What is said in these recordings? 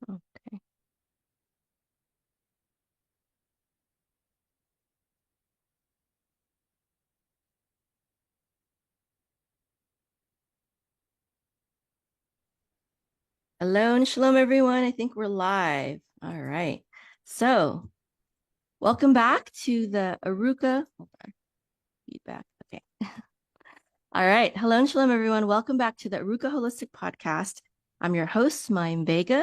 Okay. Hello and shalom, everyone. I think we're live. All right. So, welcome back to the Arukah. Hold on. Feedback. Okay. All right. Hello and shalom, everyone. Welcome back to the Arukah Holistic Podcast. I'm your host, Mayim Vega,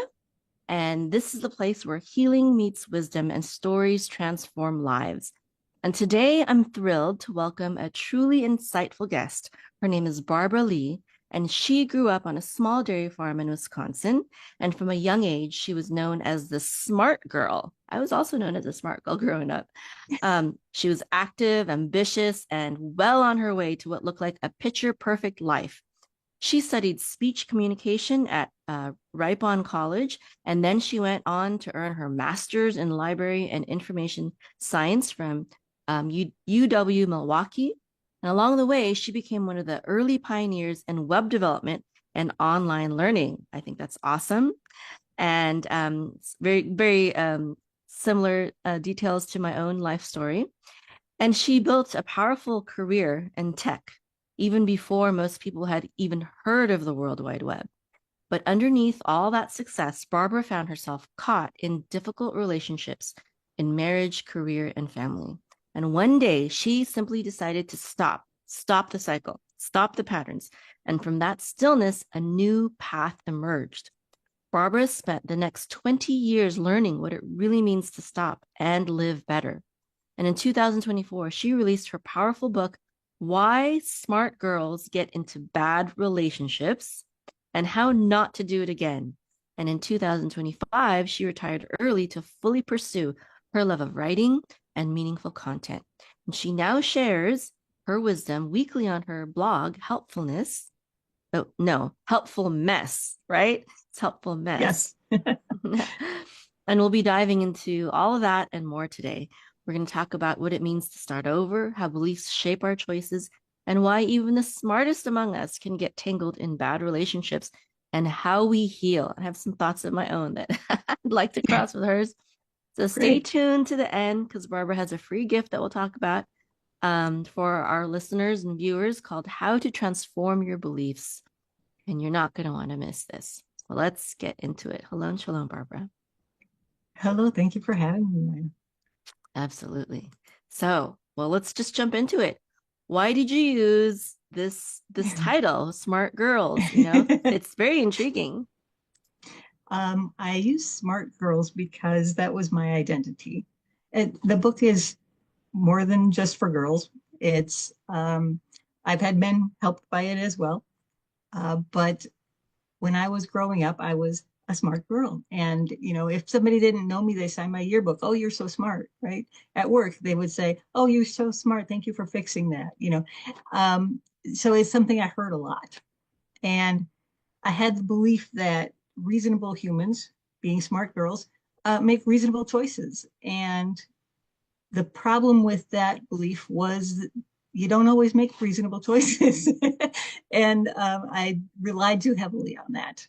and this is the place where healing meets wisdom and stories transform lives. And today I'm thrilled to welcome a truly insightful guest. Her name is Barbara Leigh, and she grew up on a small dairy farm in Wisconsin. And from a young age, she was known as the smart girl. I was also known as a smart girl growing up. She was active, ambitious, and well on her way to what looked like a picture perfect life. She studied speech communication at Ripon College, and then she went on to earn her master's in library and information science from UW Milwaukee. And along the way, she became one of the early pioneers in web development and online learning. I think that's awesome. And very, very similar details to my own life story. And she built a powerful career in tech, even before most people had even heard of the World Wide Web. But underneath all that success, Barbara found herself caught in difficult relationships in marriage, career, and family. And one day she simply decided to stop the cycle, stop the patterns. And from that stillness, a new path emerged. Barbara spent the next 20 years learning what it really means to stop and live better. And in 2024, she released her powerful book, Why Smart Girls Get into Bad Relationships and How Not to Do It Again. And in 2025, she retired early to fully pursue her love of writing and meaningful content. And she now shares her wisdom weekly on her blog, Helpfulness. Oh, no, Helpful Mess, right? It's Helpful Mess. Yes. And we'll be diving into all of that and more today. We're going to talk about what it means to start over, how beliefs shape our choices, and why even the smartest among us can get tangled in bad relationships and how we heal. I have some thoughts of my own that I'd like to cross with hers. So stay Great. tuned to the end because Barbara has a free gift that we'll talk about for our listeners and viewers called How to Transform Your Beliefs. And you're not going to want to miss this. Well, let's get into it. Hello and shalom, Barbara. Hello. Thank you for having me. Absolutely. So, well, let's just jump into it. Why did you use this title, Smart Girls? It's very intriguing. I use Smart Girls because that was my identity. The book is more than just for girls. It's I've had men helped by it as well. But when I was growing up, I was a smart girl. And, if somebody didn't know me, they signed my yearbook. Oh, you're so smart, right? At work, they would say, oh, you're so smart. Thank you for fixing that. Um, so it's something I heard a lot. And I had the belief that reasonable humans, being smart girls, make reasonable choices. And the problem with that belief was that you don't always make reasonable choices. And I relied too heavily on that.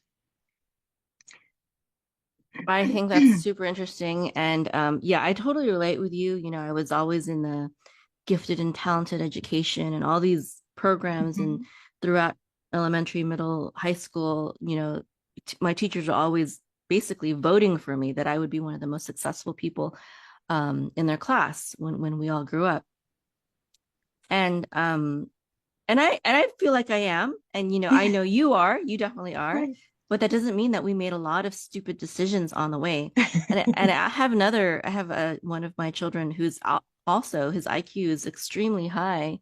I think that's super interesting. And yeah, I totally relate with you. I was always in the gifted and talented education and all these programs and throughout elementary, middle, high school, my teachers were always basically voting for me that I would be one of the most successful people in their class when we all grew up. And I feel like I am, and I know you definitely are, Right. but that doesn't mean that we made a lot of stupid decisions on the way. And I have one of my children who's also his IQ is extremely high,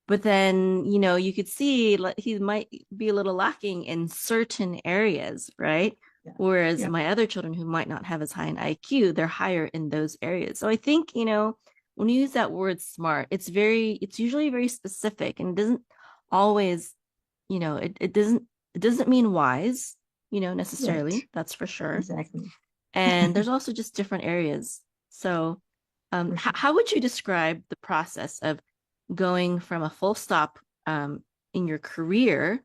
but then you could see he might be a little lacking in certain areas, right? Yeah. Whereas Yeah. my other children who might not have as high an IQ, they're higher in those areas. So I think, when you use that word smart, it's usually very specific and it doesn't always, it doesn't mean wise, necessarily. Right. That's for sure. Exactly. And there's also just different areas. So, For sure. how would you describe the process of going from a full stop in your career,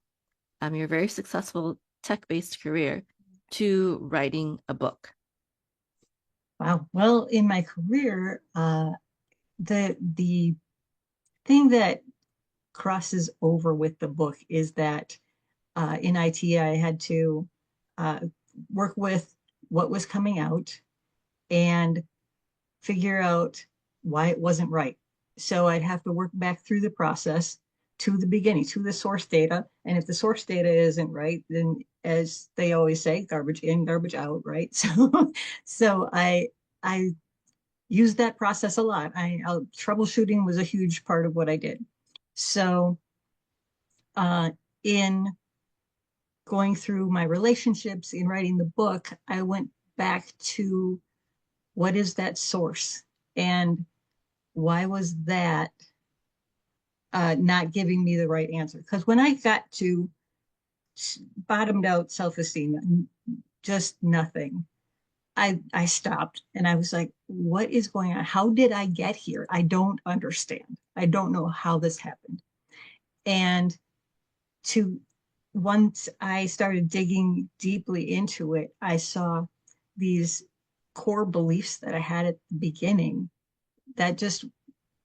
your very successful tech-based career, to writing a book? Wow. Well, in my career, the thing that crosses over with the book is that in IT, I had to uh, work with what was coming out and figure out why it wasn't right. So I'd have to work back through the process to the beginning, to the source data. And if the source data isn't right, then as they always say, garbage in, garbage out, right? So I used that process a lot. Troubleshooting was a huge part of what I did. So in going through my relationships, in writing the book, I went back to what is that source and why was that not giving me the right answer? Because when I got to bottomed out self-esteem, just nothing, I stopped and I was like, what is going on? How did I get here? I don't understand. I don't know how this happened. And to once I started digging deeply into it, I saw these core beliefs that I had at the beginning that just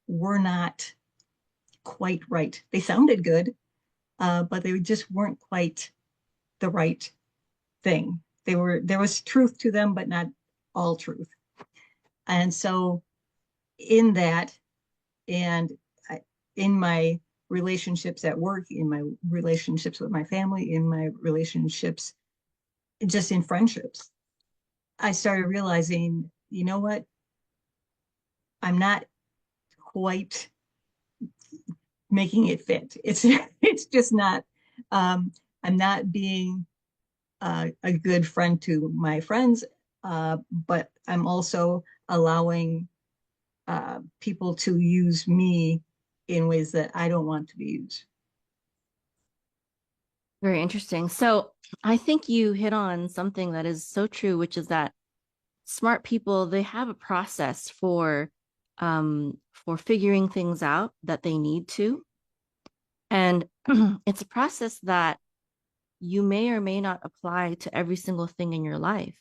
were not quite right. They sounded good, but they just weren't quite the right thing. There was truth to them, but not all truth. And so in that, and in my relationships at work, in my relationships with my family, in my relationships, just in friendships, I started realizing, you know what? I'm not quite making it fit. It's just not. I'm not being a good friend to my friends, but I'm also allowing people to use me in ways that I don't want to be used. Very interesting. So I think you hit on something that is so true, which is that smart people, they have a process for figuring things out that they need to. And it's a process that you may or may not apply to every single thing in your life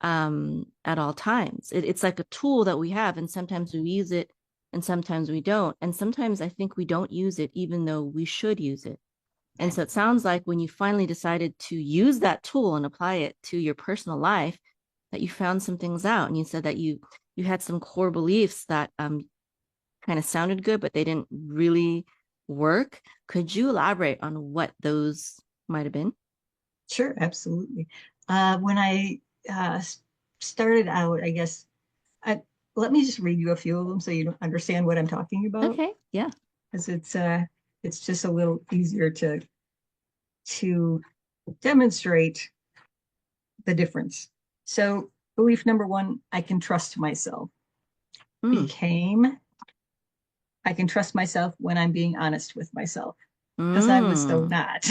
at all times. It's like a tool that we have, and sometimes we use it and sometimes we don't. And sometimes I think we don't use it even though we should use it. And so it sounds like when you finally decided to use that tool and apply it to your personal life, that you found some things out. And you said that you had some core beliefs that kind of sounded good, but they didn't really work. Could you elaborate on what those might have been? Sure, absolutely. When I uh, started out, I guess, I, let me just read you a few of them so you understand what I'm talking about, Okay, yeah. because it's just a little easier to demonstrate the difference. So, belief number one, I can trust myself, Mm, became I can trust myself when I'm being honest with myself, because I was so mm. not.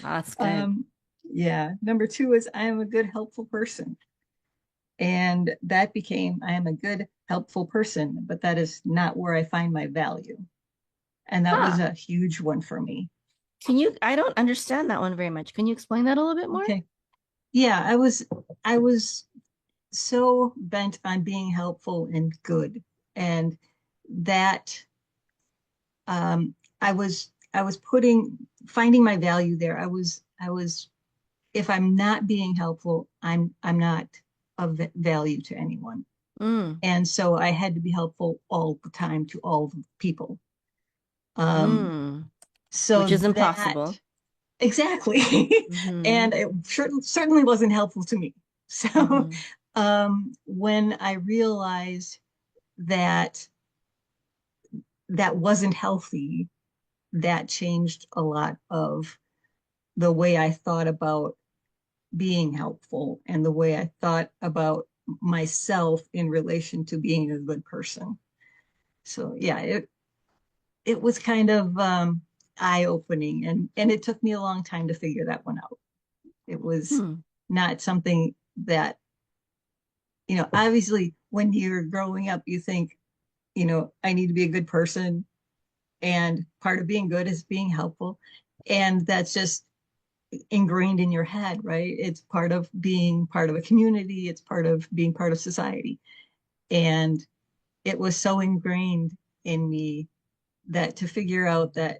That's good. um, yeah. Number two is I am a good, helpful person. And that became I am a good, helpful person, but that is not where I find my value. And that was Huh. a huge one for me. I don't understand that one very much. Can you explain that a little bit more? Okay. Yeah, I was so bent on being helpful and good. And that I was putting finding my value there. I was if I'm not being helpful, I'm not of value to anyone. Mm, And so I had to be helpful all the time to all the people. Um, mm. so Which is that impossible. exactly, Mm-hmm. and it certainly wasn't helpful to me. So Mm-hmm. when I realized that that wasn't healthy, that changed a lot of the way I thought about being helpful and the way I thought about myself in relation to being a good person. So yeah, it was kind of eye opening, and it took me a long time to figure that one out. It was Hmm. not something that obviously when you're growing up, you think I need to be a good person, and part of being good is being helpful, and that's just ingrained in your head, right? It's part of being part of a community. It's part of being part of society. And it was so ingrained in me that to figure out that,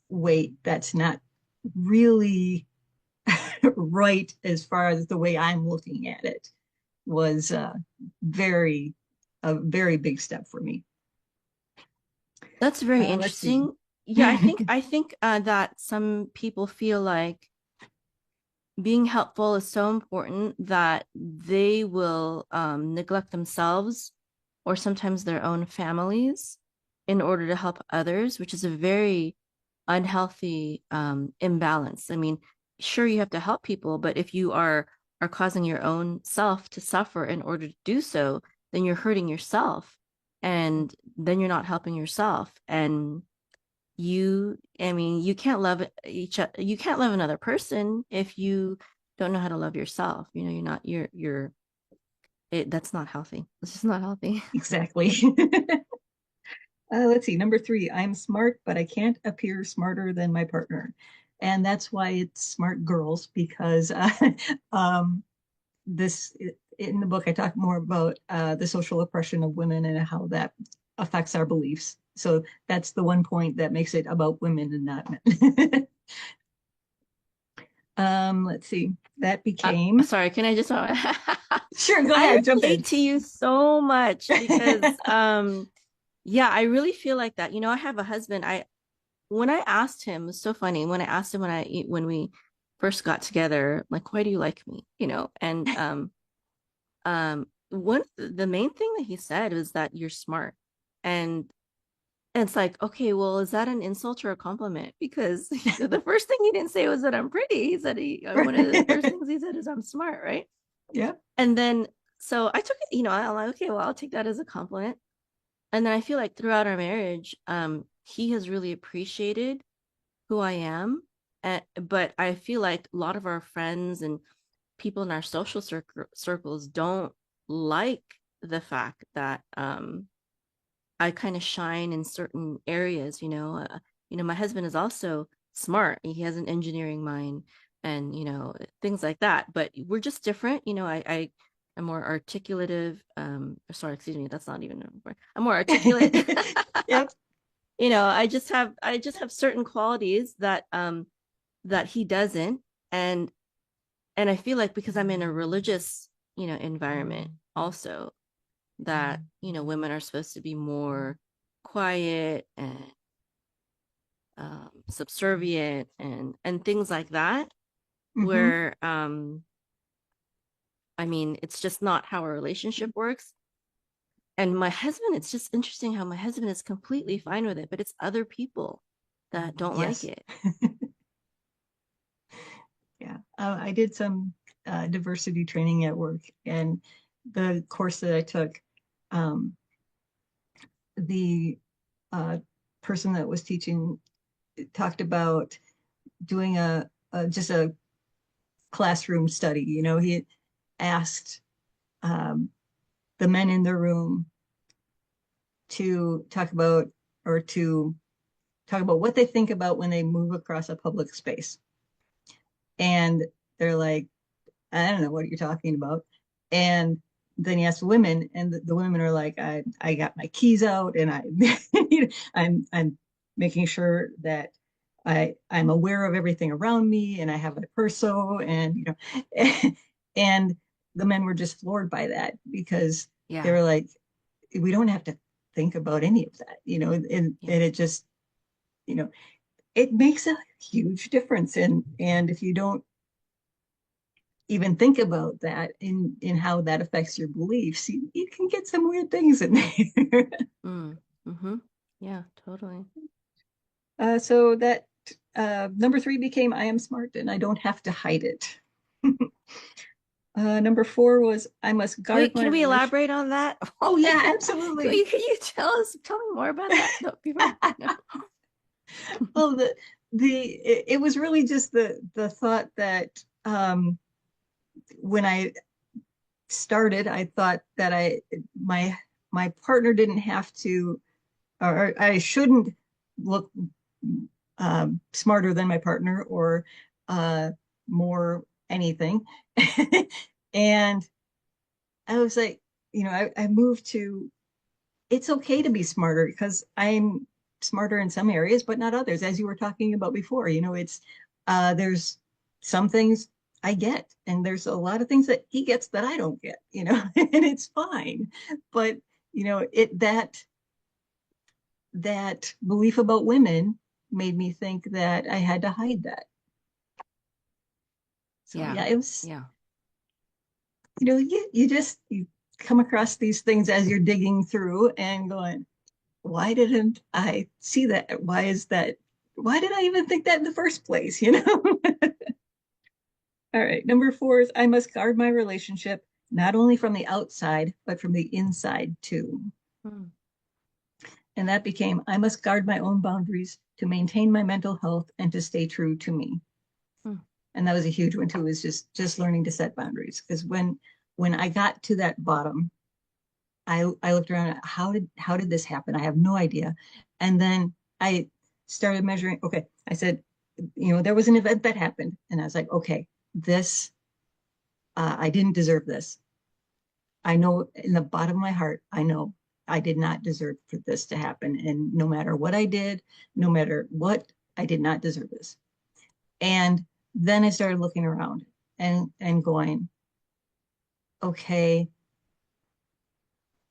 wait, that's not really right as far as the way I'm looking at it was very, a very big step for me. That's very Let's see. interesting. Yeah, I think that some people feel like being helpful is so important that they will neglect themselves or sometimes their own families in order to help others, which is a very unhealthy imbalance. I mean, sure, you have to help people, but if you are causing your own self to suffer in order to do so, then you're hurting yourself, and then you're not helping yourself. And I mean, you can't love another person if you don't know how to love yourself. You know, that's not healthy. It's just not healthy. Exactly. Let's see. Number three, I'm smart, but I can't appear smarter than my partner. And that's why it's smart girls, because um, this in the book, I talk more about the social oppression of women and how that affects our beliefs. So that's the one point that makes it about women and not men. Let's see. That became. Sorry, can I just Sure, go I ahead, jump in. relate to you so much because yeah, I really feel like that. You know, I have a husband. I When I asked him, it's so funny. When I asked him when we first got together, like, why do you like me? You know, and one the main thing that he said was that you're smart. And it's like, okay, well, is that an insult or a compliment? Because the first thing he didn't say was that I'm pretty. He said one of the first things he said is I'm smart, right? Yeah. And then so I took it, I'm like, okay, well, I'll take that as a compliment. And then I feel like throughout our marriage, he has really appreciated who I am. But I feel like a lot of our friends and people in our social circles don't like the fact that I kind of shine in certain areas. My husband is also smart. He has an engineering mind and things like that. But we're just different. I am more articulative. Sorry, excuse me, that's not even a word. I'm more articulate. Yep. I just have certain qualities that he doesn't. And and I feel like because I'm in a religious, environment also, that women are supposed to be more quiet and subservient and things like that, Mm-hmm. where I mean, it's just not how a relationship works. And my husband, it's just interesting how my husband is completely fine with it, but it's other people that don't like Yes. it. Yeah. I did some diversity training at work, and the course that I took, um, the uh, person that was teaching talked about doing just a classroom study. He asked um, the men in the room to talk about or to talk about what they think about when they move across a public space. And they're like, I don't know what you're talking about. And then he asked women, and the women are like, I got my keys out, and I'm making sure that I'm aware of everything around me, and I have my perso, and and the men were just floored by that because they Yeah, were like, we don't have to think about any of that, and yeah, it just, you know, it makes a huge difference. And if you don't even think about that in how that affects your beliefs, you can get some weird things in there. mm-hmm. Yeah, totally. So that number three became I am smart and I don't have to hide it. Number four was I must guard Wait, my can we relation. elaborate on that? Oh Oh my yeah, God. absolutely. Can you tell me more about that? No, before, no. Well, it was really just the thought that when I started, I thought that my my partner didn't have to, or I shouldn't look smarter than my partner, or uh, more anything. And I was like, I moved to, it's okay to be smarter because I'm smarter in some areas, but not others, as you were talking about before. There's some things I get, and there's a lot of things that he gets that I don't get, and it's fine. But, that belief about women made me think that I had to hide that. So Yeah. yeah, it was, Yeah. you come across these things as you're digging through and going, why didn't I see that? Why is that? Why did I even think that in the first place? All right. Number 4 is I must guard my relationship, not only from the outside, but from the inside too. Mm. And that became I must guard my own boundaries to maintain my mental health and to stay true to me. Mm. And that was a huge one too, is just learning to set boundaries. Because when I got to that bottom, I looked around at how did this happen? I have no idea. And then I started measuring. Okay, I said, there was an event that happened, and I was like, okay, this I didn't deserve this. I know in the bottom of my heart, I know I did not deserve for this to happen. And no matter what I did, no matter what, I did not deserve this. And then I started looking around and going, okay,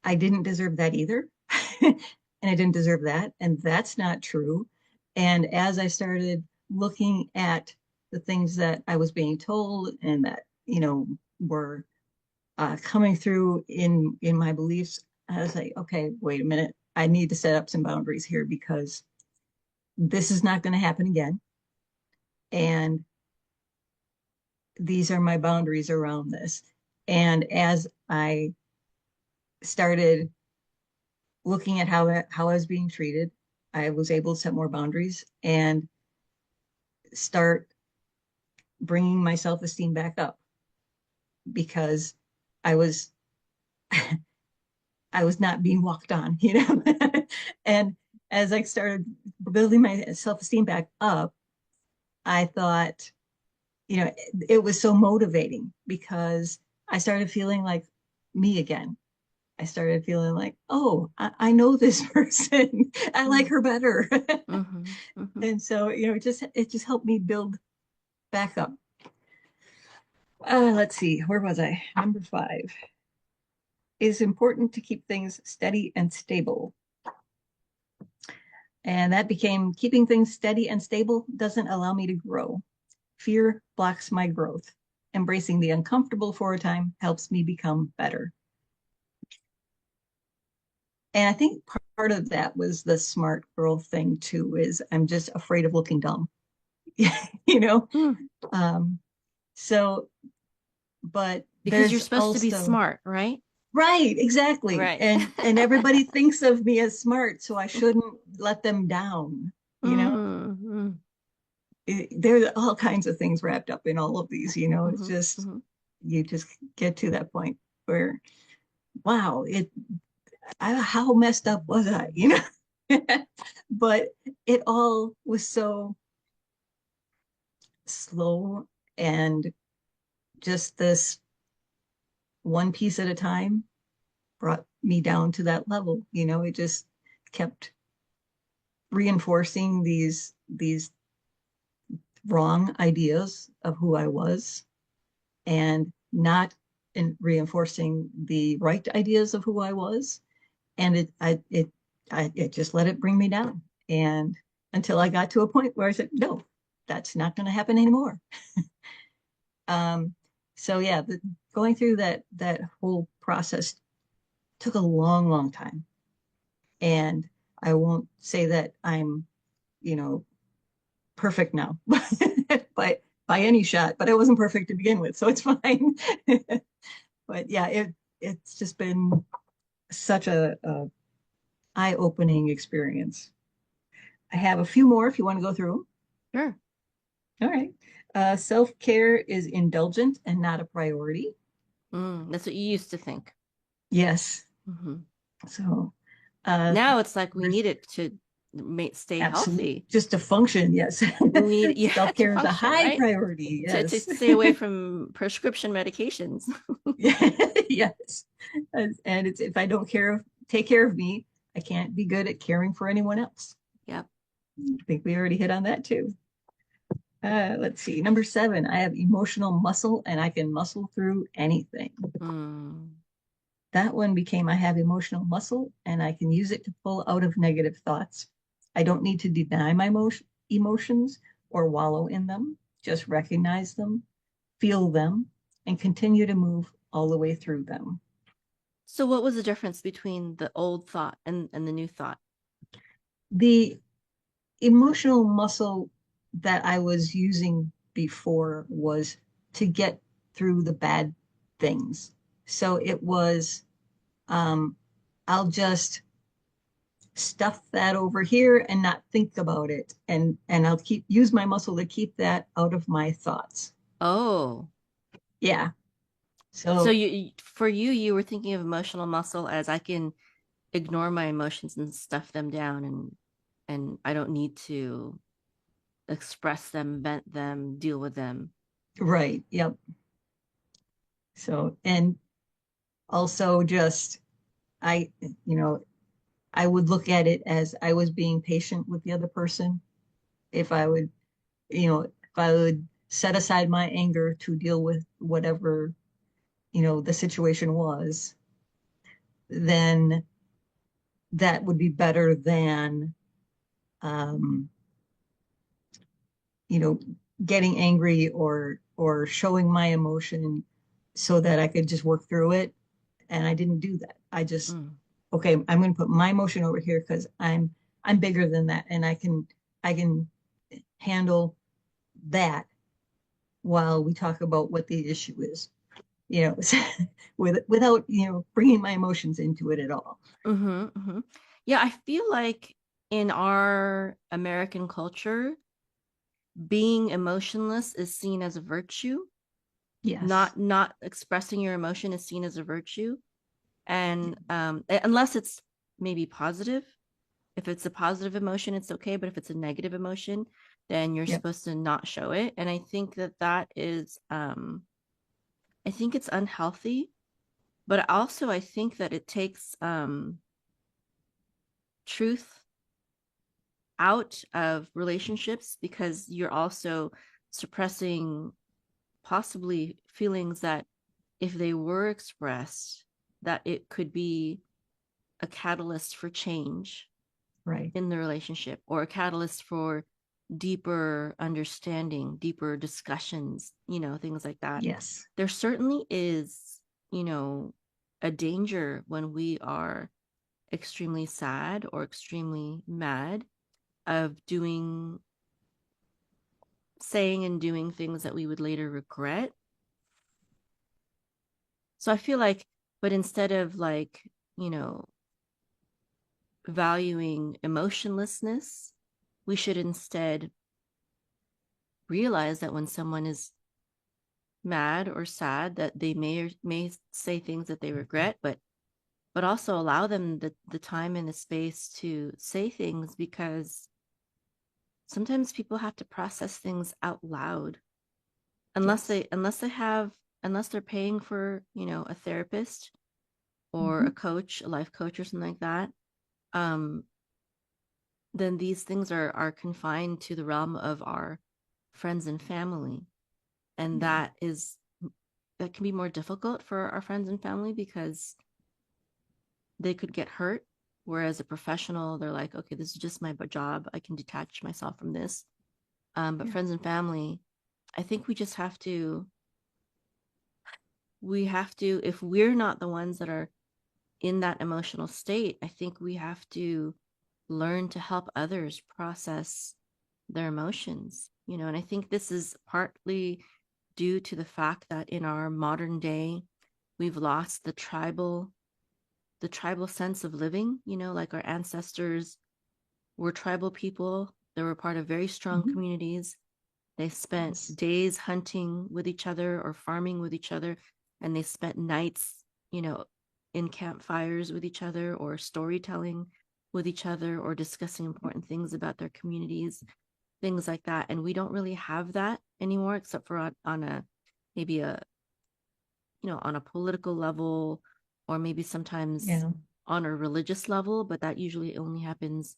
I didn't deserve that either. And I didn't deserve that. And that's not true. And as I started looking at the things that I was being told and that, were coming through in my beliefs, I was like, okay, wait a minute. I need to set up some boundaries here because this is not going to happen again. And these are my boundaries around this. And as I started looking at how I was being treated, I was able to set more boundaries and start bringing my self esteem back up because I was I was not being walked on, and as I started building my self esteem back up, I thought, it was so motivating because I started feeling like me again. I started feeling like, oh, I know this person. I like Mm. her better. Mm-hmm. Mm-hmm. And so, it just helped me build back up. Let's see, where was I? Number 5. It is important to keep things steady and stable. And that became keeping things steady and stable doesn't allow me to grow. Fear blocks my growth. Embracing the uncomfortable for a time helps me become better. And I think part of that was the smart girl thing too, is I'm just afraid of looking dumb. you know? Mm. Um, so, but Because you're there's supposed to be also smart, right? right, exactly. Right. And everybody thinks of me as smart, so I shouldn't let them down, you know? Mm-hmm. There's all kinds of things wrapped up in all of these, it's Mm-hmm. just Mm-hmm. you just get to that point where wow, how messed up was I, but it all was so slow and just this one piece at a time brought me down to that level. It just kept reinforcing these wrong ideas of who I was and not in reinforcing the right ideas of who I was. And it just let it bring me down. And until I got to a point where I said, no, that's not going to happen anymore. Um, so yeah, going through that whole process took a long, long time. And I won't say that I'm, you know, perfect now by any shot, but I wasn't perfect to begin with, so it's fine. But yeah, it's just been such a eye-opening experience. I have a few more if you want to go through. Sure. All right. Self-care is indulgent and not a priority. That's what you used to think. Yes. Mm-hmm. So uh, Now it's like we there's need it to stay Absolutely. healthy. Just to function, yes. We need, yeah, to Self-care is a function, high right? priority, To yes. stay away from prescription medications. Yes. And it's if I don't take care of me, I can't be good at caring for anyone else. Yep. I think we already hit on that too. Let's see. Number 7, I have emotional muscle and I can muscle through anything. Mm. That one became I have emotional muscle and I can use it to pull out of negative thoughts. I don't need to deny my emotions or wallow in them, just recognize them, feel them, and continue to move all the way through them. So what was the difference between the old thought and the new thought? The emotional muscle that I was using before was to get through the bad things. So it was, um, I'll just stuff that over here and not think about it, and I'll keep use my muscle to keep that out of my thoughts. Oh, Yeah. so So for you, you were thinking of emotional muscle as I can ignore my emotions and stuff them down, and I don't need to express them, vent them, deal with them. right, yep. So and also just I you know I would look at it as I was being patient with the other person. If I would, if I would set aside my anger to deal with whatever, the situation was, then that would be better than, um, you know, getting angry or showing my emotion so that I could just work through it. And I didn't do that. I just, Mm. okay, I'm going to put my emotion over here because I'm bigger than that, and I can handle that while we talk about what the issue is, you know, without, bringing my emotions into it at all. Mm-hmm, mm-hmm. Yeah, I feel like in our American culture, being emotionless is seen as a virtue. Yes. Not expressing your emotion is seen as a virtue. And unless it's maybe positive. If it's a positive emotion, it's okay. But if it's a negative emotion, then you're Yep. supposed to not show it. And I think that is, I think it's unhealthy. But also, I think that it takes truth out of relationships because you're also suppressing possibly feelings that if they were expressed, that it could be a catalyst for change Right. in the relationship or a catalyst for deeper understanding, deeper discussions, things like that. Yes. There certainly is, you know, a danger when we are extremely sad or extremely mad of saying and doing things that we would later regret. So I feel like, but instead of like, you know, valuing emotionlessness, we should instead realize that when someone is mad or sad that they may say things that they regret, but also allow them the time and the space to say things because sometimes people have to process things out loud unless Yes. they're paying for a therapist or Hmm. a coach, a life coach or something like that. um then these things are confined to the realm of our friends and family, and Yeah. that can be more difficult for our friends and family because they could get hurt. Whereas a professional, they're like, okay, this is just my job. I can detach myself from this. But Yeah. friends and family, I think if we're not the ones that are in that emotional state, I think we have to learn to help others process their emotions, and I think this is partly due to the fact that in our modern day, we've lost the tribal sense of living, like our ancestors were tribal people. They were part of very strong Hmm. communities. They spent Yes. days hunting with each other or farming with each other, and they spent nights, you know, in campfires with each other or storytelling. with each other or discussing important things about their communities, things like that. And we don't really have that anymore, except for on a maybe a on a political level, or maybe sometimes Yeah, on a religious level, but that usually only happens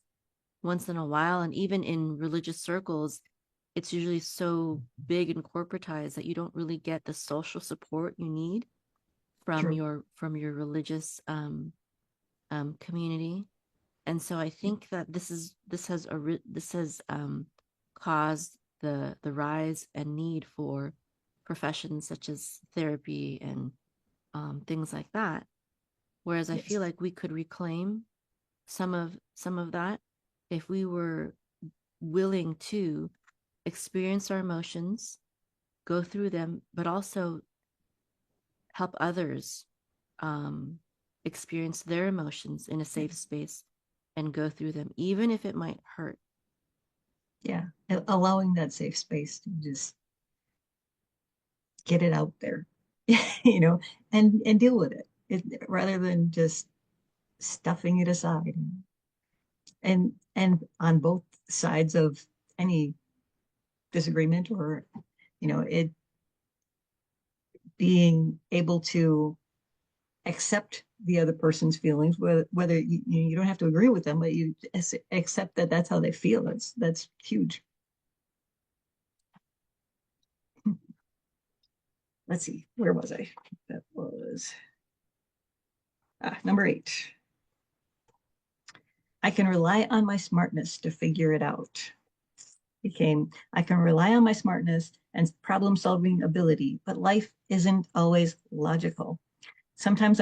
once in a while. And even in religious circles, it's usually so big and corporatized that you don't really get the social support you need true. from your religious community. And so I think that this has caused the rise and need for professions such as therapy and things like that. Whereas I feel Yes. like we could reclaim some of that if we were willing to experience our emotions, go through them, but also help others um, experience their emotions in a Yeah. safe space and go through them, even if it might hurt. Yeah. Allowing that safe space to just get it out there, you know, and deal with rather than just stuffing it aside. And on both sides of any disagreement, or it being able to accept the other person's feelings, whether you don't have to agree with them, but you accept that that's how they feel. That's huge. Let's see, where was I? That was number 8. I can rely on my smartness to figure it out. I can rely on my smartness and problem solving ability, but life isn't always logical. Sometimes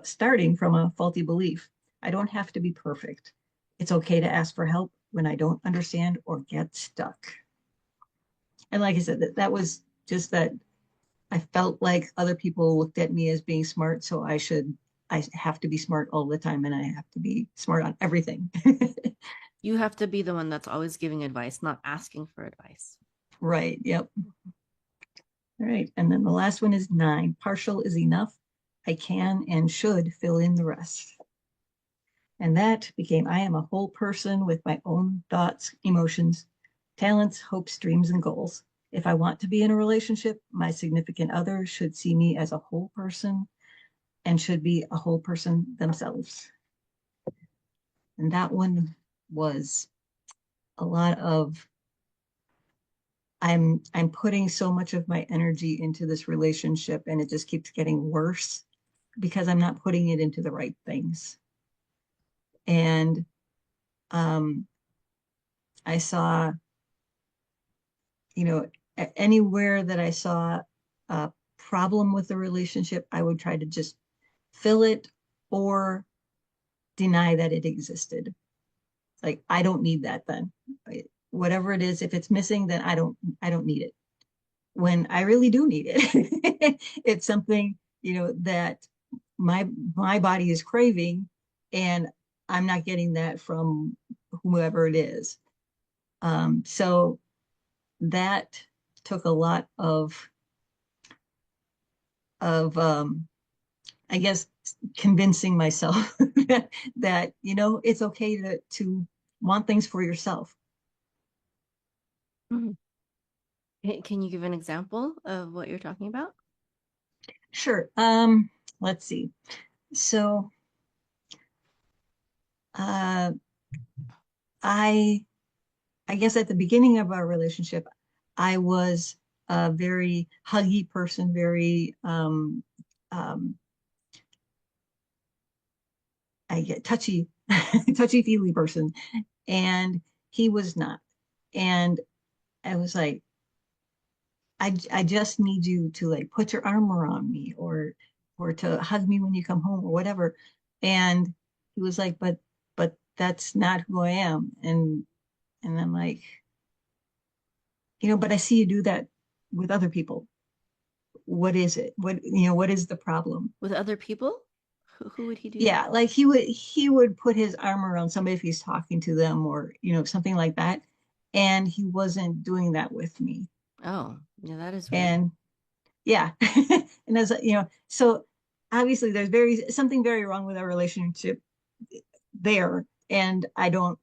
starting from a faulty belief. I don't have to be perfect. It's okay to ask for help when I don't understand or get stuck. And like I said, that was just that I felt like other people looked at me as being smart, so I have to be smart all the time and I have to be smart on everything. You have to be the one that's always giving advice, not asking for advice. Right. Yep. All right. And then the last one is 9. Partial is enough. I can and should fill in the rest. And that became I am a whole person with my own thoughts, emotions, talents, hopes, dreams, and goals. If I want to be in a relationship, my significant other should see me as a whole person and should be a whole person themselves. And that one was a lot of I'm putting so much of my energy into this relationship and it just keeps getting worse because I'm not putting it into the right things. And um, I saw, you know, anywhere that I saw a problem with the relationship, I would try to just fill it or deny that it existed. Like, I don't need that then. Whatever it is, if it's missing, then I don't need it. When I really do need it. It's something, that my body is craving and I'm not getting that from whoever it is. So that took a lot of I guess convincing myself that it's okay to want things for yourself. Mhm. Can you give an example of what you're talking about? Sure. Let's see. So uh I I guess at the beginning of our relationship, I was a very huggy person, very um I get touchy touchy feely person, and he was not. And I was like, I just need you to like put your arm around me or to hug me when you come home or whatever. And he was like, but that's not who I am. And I'm like, but I see you do that with other people. What is it? What is the problem? With other people? Who would he do that? Yeah, like he would put his arm around somebody if he's talking to them or something like that. And he wasn't doing that with me. Oh, yeah, that is weird. And yeah. And as so obviously there's something very wrong with our relationship there, and I'm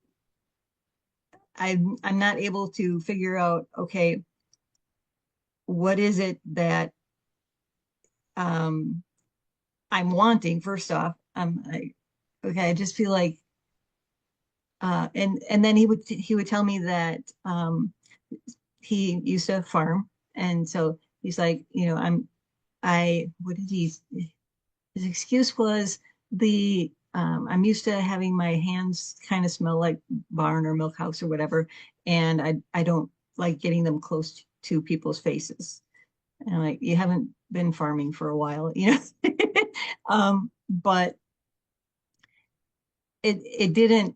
not able to figure out, okay, what is it that um I'm wanting first off. Okay, I just feel like and then he would tell me that he used to farm, and so he's like, I what did he his excuse was the I'm used to having my hands kind of smell like barn or milk house or whatever, and I don't like getting them close to people's faces. And I'm like, you haven't been farming for a while, but it didn't.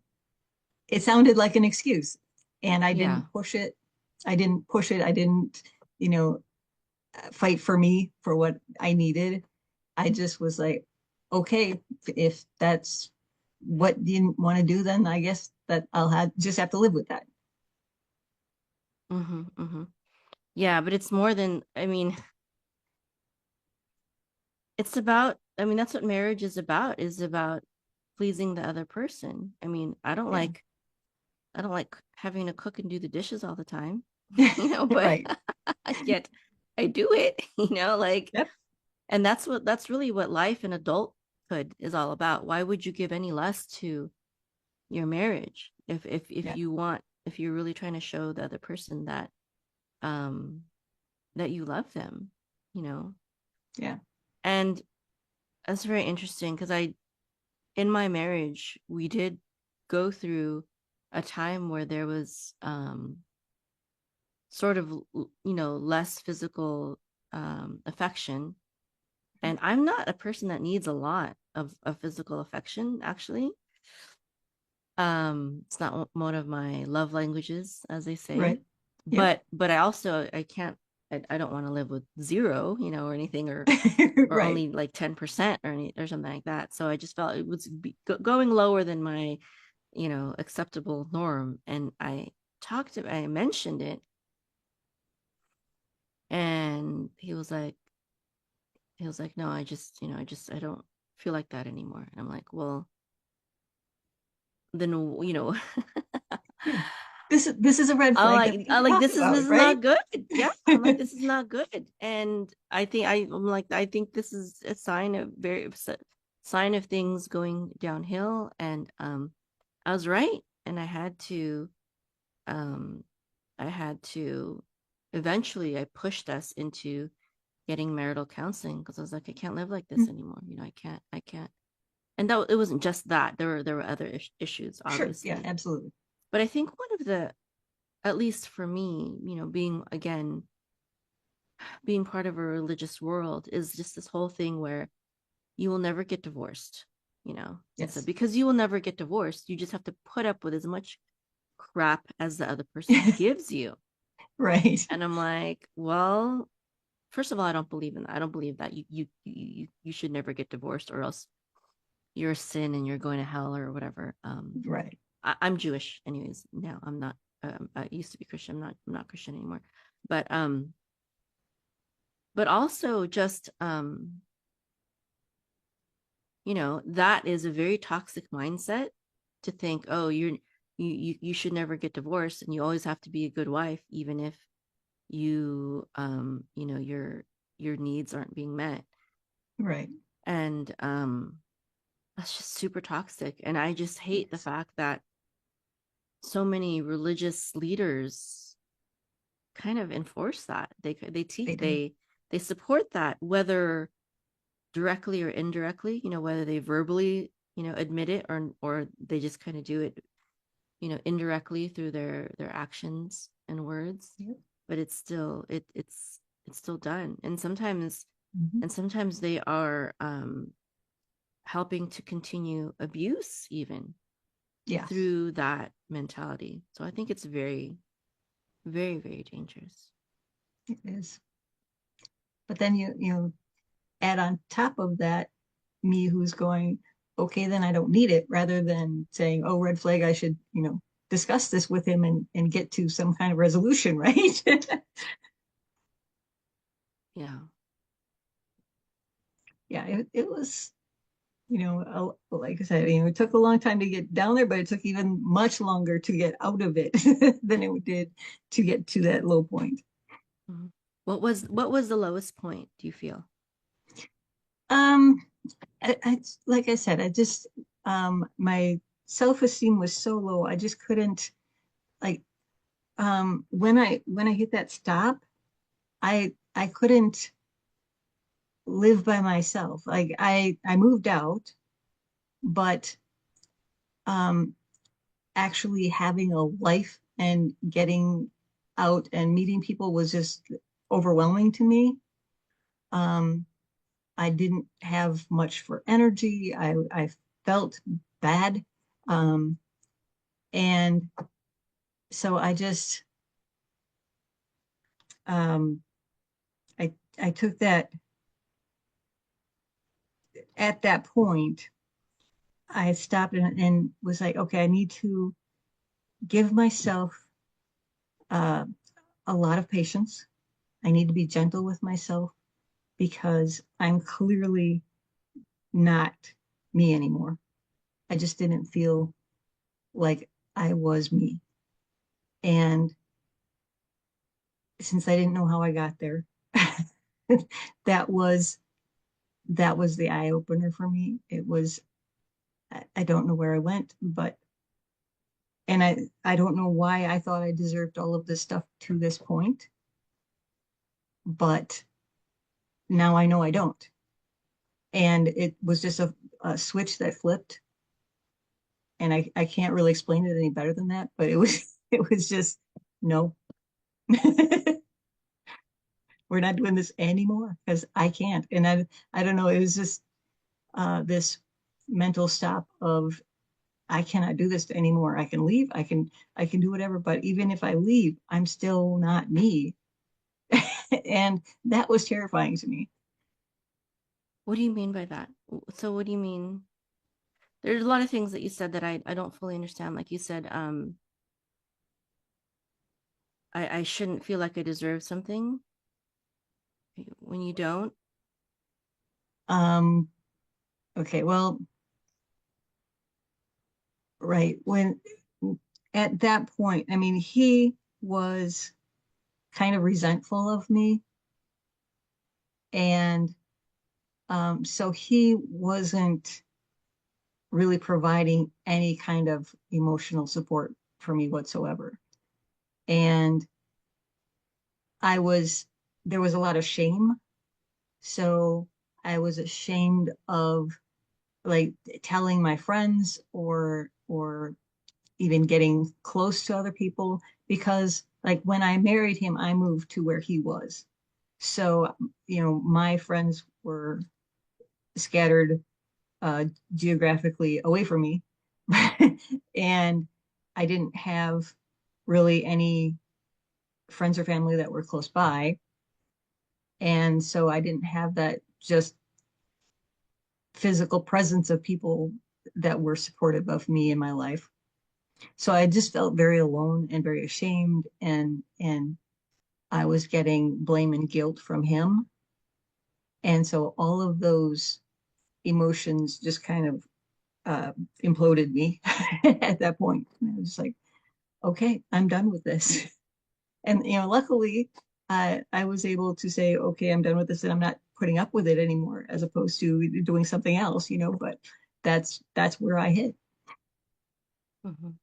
It sounded like an excuse, and I Yeah. didn't push it. I didn't push it. I didn't, you know, fight for me for what I needed. I just was like, okay, if that's what you didn't want to do, then I guess that just have to live with that. Mm-hmm, mm-hmm. Yeah, but it's more than, I mean, it's about, I mean, that's what marriage is about pleasing the other person. I mean, Yeah. I don't like having to cook and do the dishes all the time, but Right. yet I do it, like, Yep. and that's really what life and adulthood is all about. Why would you give any less to your marriage if Yeah. you want, if you're really trying to show the other person um that you love them, you know? Yeah. And that's very interesting because in my marriage, we did go through a time where there was sort of, less physical affection. And I'm not a person that needs a lot of physical affection, actually. It's not one of my love languages, as they say. Right. Yep. But I can't, I don't want to live with zero, or anything, or Right. only like 10% or something like that. So I just felt it was going lower than my, acceptable norm. And I mentioned it, and he was like, no, I don't feel like that anymore. And I'm like, well, then, Yeah. This is a red flag that we need I'm to like, talk this about, is right? not good. Yeah. I'm like, this is not good. And I'm like, I think this is a sign of things going downhill. And I was right. And um I had to eventually I pushed us into getting marital counseling because I was like, I can't live like this anymore. I can't. And that it wasn't just that. There were other issues, Sure. Yeah, obviously. absolutely. But I think one of the, at least for me, being part of a religious world is just this whole thing where you will never get divorced, And so Yes. because you will never get divorced, you just have to put up with as much crap as the other person gives you. Right. And I'm like, well, first of all, I don't believe in that. I don't believe that you should never get divorced, or else you're a sin and you're going to hell or whatever. Right. I'm Jewish, anyways. Now I'm not. I used to be Christian. I'm not Christian anymore. But also just that is a very toxic mindset to think, oh, you should never get divorced and you always have to be a good wife, even if your needs aren't being met. Right. And that's just super toxic. And I just hate the Yes. fact that so many religious leaders kind of enforce that. They teach They do. they support that, whether directly or indirectly, whether they verbally, admit it, or they just kind of do it, indirectly through their actions and words. Yep. But it's still it's still done. Mhm. And sometimes they are helping to continue abuse even Yes, through that mentality. So I think it's very, very, very dangerous. it is. But then you add on top of that me who's going, okay, then I don't need it, rather than saying, oh, red flag, I should, discuss this with him and get to some kind of resolution, right? Yeah. Yeah, it was. like I said, it took a long time to get down there, but it took even much longer to get out of it than it did to get to that low point. Mhm. What was the lowest point, do you feel? Um, like I said, my self-esteem was so low. I just couldn't like when I hit that stop, I couldn't live by myself. Like I moved out, but um actually having a life and getting out and meeting people was just overwhelming to me. Um, I didn't have much for energy. I felt bad. Um, and so um, I took that at that point, I stopped and was like, okay, I need to give myself uh, a lot of patience. I need to be gentle with myself because I'm clearly not me anymore. I just didn't feel like I was me. And since I didn't know how I got there, that was that was the eye opener for me. It was I don't know where I went, but and I don't know why I thought I deserved all of this stuff to this point, but now I know I don't. And it was just a switch that flipped, and I can't really explain it any better than that, but it was it was just no. We're not doing this anymore because I can't. And I don't know, it was just this mental stop of I cannot do this anymore. I can leave, I can do whatever, but even if I leave, I'm still not me. And that was terrifying to me. What do you mean by that? So what do you mean? There's a lot of things that you said that I don't fully understand. Like you said, I shouldn't feel like I deserve something when you don't. Um, okay, well, right. When at that point, I mean, he was kind of resentful of me. And so he wasn't really providing any kind of emotional support for me whatsoever. And I was, there was a lot of shame. So I was ashamed of like telling my friends or even getting close to other people because like when I married him, I moved to where he was. So, my friends were scattered uh, geographically away from me. And I didn't have really any friends or family that were close by. And so I didn't have that just physical presence of people that were supportive of me in my life. So I just felt very alone and very ashamed and I was getting blame and guilt from him. And so all of those emotions just kind of uh, imploded me at that point. And I was like, okay, I'm done with this. And luckily, I was able to say, okay, I'm done with this, and I'm not putting up with it anymore, as opposed to doing something else. But that's where I hit. Mhm.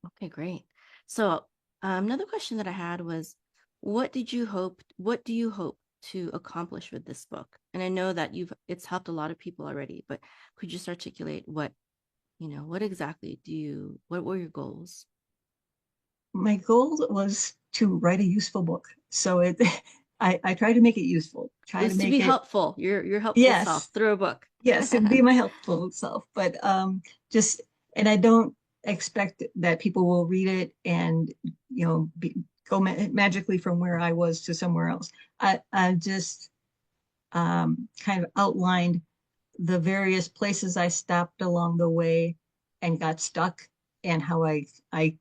Okay, great. So, another question that I had was, what do you hope to accomplish with this book? And I know that it's helped a lot of people already, but could you just articulate what exactly what were your goals? My goal was to write a useful book, so I try to make it useful. It Try to was to be make it helpful, your helpful self yes, through a book. yes, it'd be my helpful self, but just and I don't expect that people will read it and go magically from where I was to somewhere else. I just kind of outlined the various places I stopped along the way and got stuck and how I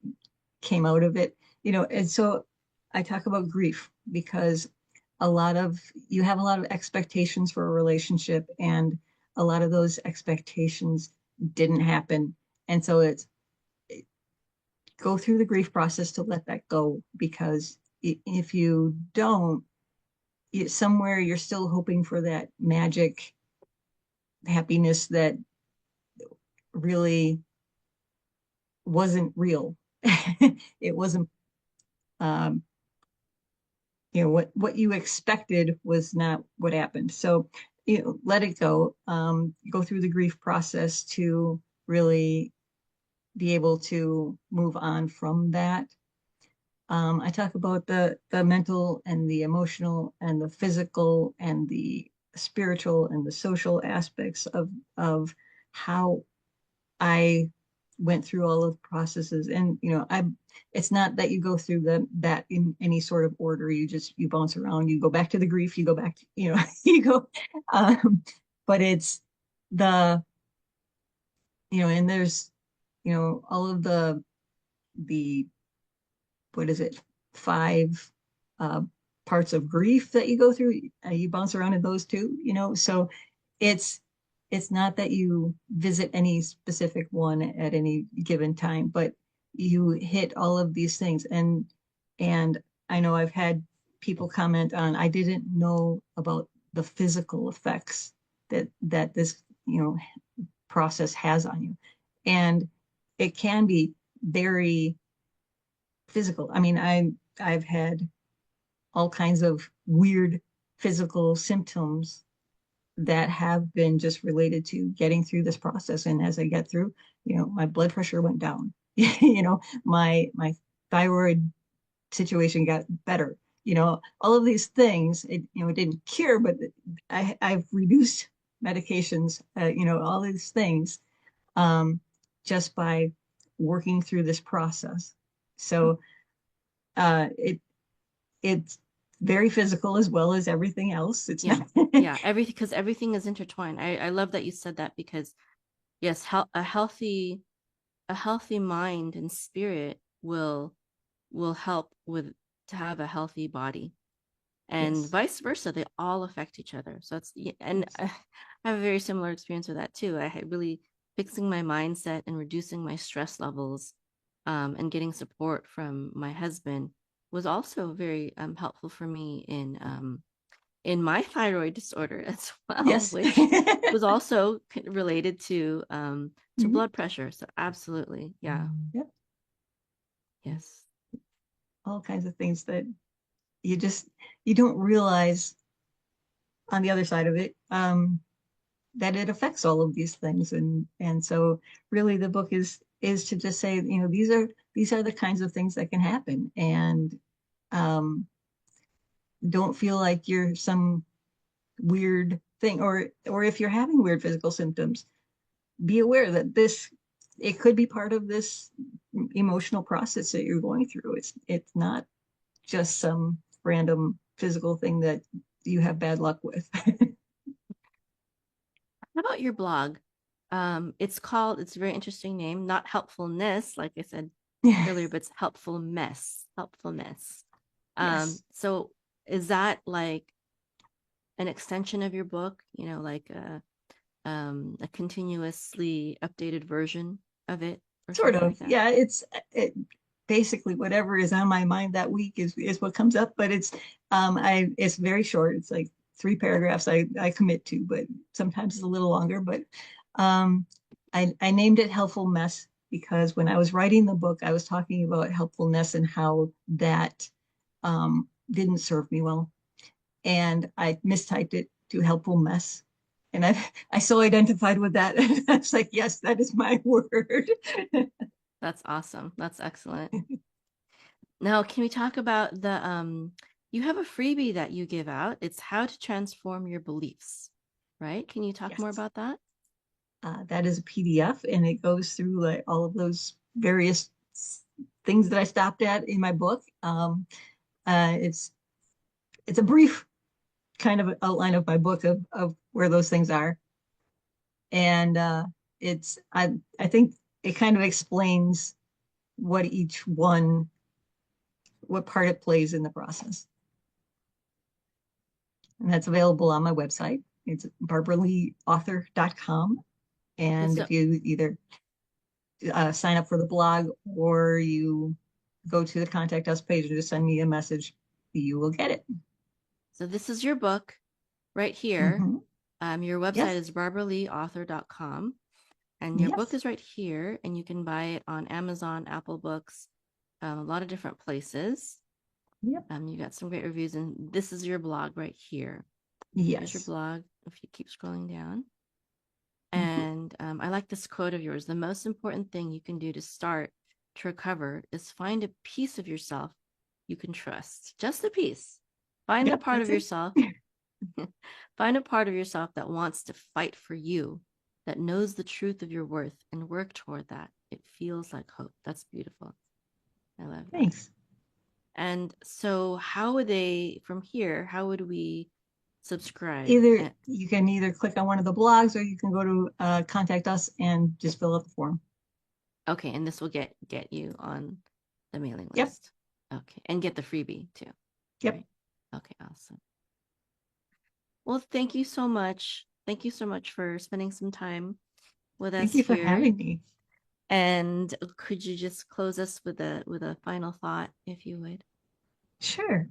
came out of it. And so I talk about grief because a lot of you have a lot of expectations for a relationship, and a lot of those expectations didn't happen. And so it's go through the grief process to let that go, because if you don't, somewhere you're still hoping for that magic happiness that really wasn't real. It wasn't, um, what you expected was not what happened. So, let it go. Go through the grief process to really be able to move on from that. I talk about the mental and the emotional and the physical and the spiritual and the social aspects of how I went through all of the processes. And I it's not that you go through that in any sort of order. You bounce around, you go back to the grief, you go back to, you go, um, but it's the, and there's, all of the what is it, five uh, parts of grief that you go through. You bounce around in those too, so it's it's not that you visit any specific one at any given time, but you hit all of these things. And I know I've had people comment on, I didn't know about the physical effects that this, process has on you. And it can be very physical. I mean, I've had all kinds of weird physical symptoms that have been just related to getting through this process. And as I get through, my blood pressure went down. My thyroid situation got better. All of these things, it didn't cure, but I've reduced medications, all these things, um, just by working through this process. So it's very physical as well as everything else. It's Yeah. not. Yeah. Everything, because everything is intertwined. I love that you said that because yes, a healthy mind and spirit will help with to have a healthy body, and Yes. vice versa. They all affect each other. So it's and Yes. I have a very similar experience with that too. I had really fixing my mindset and reducing my stress levels, and getting support from my husband was also very helpful for me in my thyroid disorder as well, Yes. which was also related to Mhm. blood pressure. So absolutely, yeah, Yep. yes, All kinds of things that you just you don't realize on the other side of it, that it affects all of these things. And so really the book is to just say, these are the kinds of things that can happen. And um, don't feel like you're some weird thing, or if you're having weird physical symptoms, be aware that it could be part of this emotional process that you're going through. It's not just some random physical thing that you have bad luck with. how about your blog? It's a very interesting name, not helpfulness like I said earlier, but it's helpfulness. Yes, So is that like an extension of your book, like a continuously updated version of it or sort something of. like that? Yeah, it basically whatever is on my mind that week is what comes up, but it's very short. It's like 3 paragraphs I commit to, but sometimes it's a little longer. But um, I named it Helpful Mess because when I was writing the book, I was talking about helpfulness and how that didn't serve me well, and I mistyped it to Helpful Mess. And I so identified with that. I was like, yes, that is my word. That's awesome. That's excellent. Now, can we talk about you have a freebie that you give out. It's how to transform your beliefs, right? Can you talk more Yes. about that? That is a PDF, and it goes through like all of those various things that I stopped at in my book. Uh, it's it's a brief kind of outline of my book of where those things are, and I think it kind of explains what each one, what part it plays in the process. And that's available on my website. It's barbaraleeauthor.com. Okay, And so if you either sign up for the blog or you go to the contact us page and just send me a message, you will get it. this is your book right here. Mm-hmm. Your website Yes. is barbaraleeauthor.com. And your book Yes. is right here, and you can buy it on Amazon, Apple Books, a lot of different places. Yep. You got some great reviews, and this is your blog right here. Here's your Yes. blog. If you keep scrolling down, Mm-hmm. and I like this quote of yours: "The most important thing you can do to start to recover is find a piece of yourself you can trust. Just a piece. Find a Yep. part That's of it. yourself Find a part of yourself that wants to fight for you, that knows the truth of your worth, and work toward that. It feels like hope." That's beautiful. I love that. Thanks. And so, how would they, from here, how would we subscribe? Either you can either click on one of the blogs or you can go to contact us and just fill out the form. Okay, and this will get you on the mailing Yep. list. Okay, and get the freebie too. Yep. Right. Okay, awesome. Well, thank you so much. Thank you so much for spending some time with Thank us you for here. having me. And could you just close us with a final thought, if you would? Sure.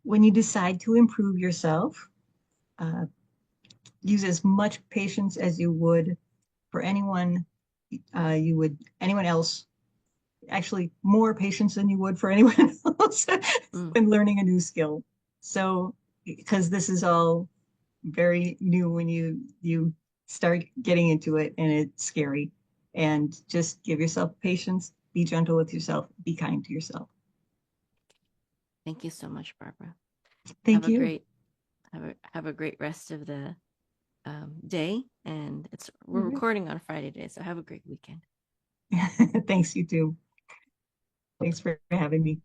When you decide to improve yourself, uh, use as much patience as you would for anyone else. Actually, more patience than you would for anyone else Mm, when learning a new skill. So, because this is all very new when you start getting into it, and it's scary. And just give yourself patience, be gentle with yourself, be kind to yourself. thank you so much, Barbara. Have Thank a you. great have a great rest of the day. And we're Okay. recording on Friday today, so have a great weekend. Thanks, you too. Thanks for having me.